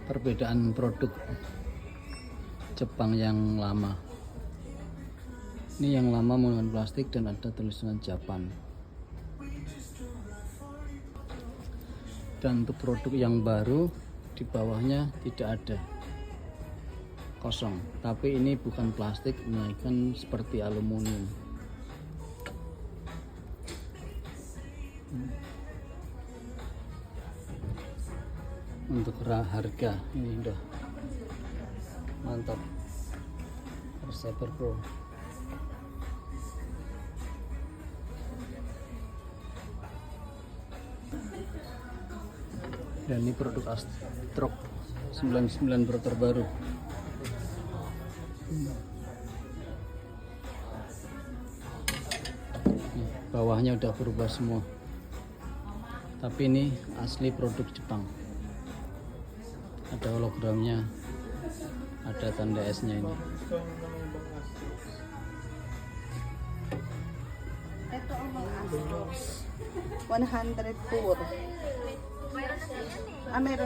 perbedaan produk Jepang yang lama. Ini yang lama menggunakan plastik dan ada tulisan Japan. Dan untuk produk yang baru di bawahnya tidak ada, kosong. Tapi ini bukan plastik, melainkan seperti aluminium. Untuk harga ini udah mantap, Saber Pro. Dan ini produk Astrox 99 Pro terbaru. Bawahnya udah berubah semua, tapi ini asli produk Jepang. Ada hologramnya, ada tanda S nya ini. Ito ang mga Astrox 100 pure. Meron.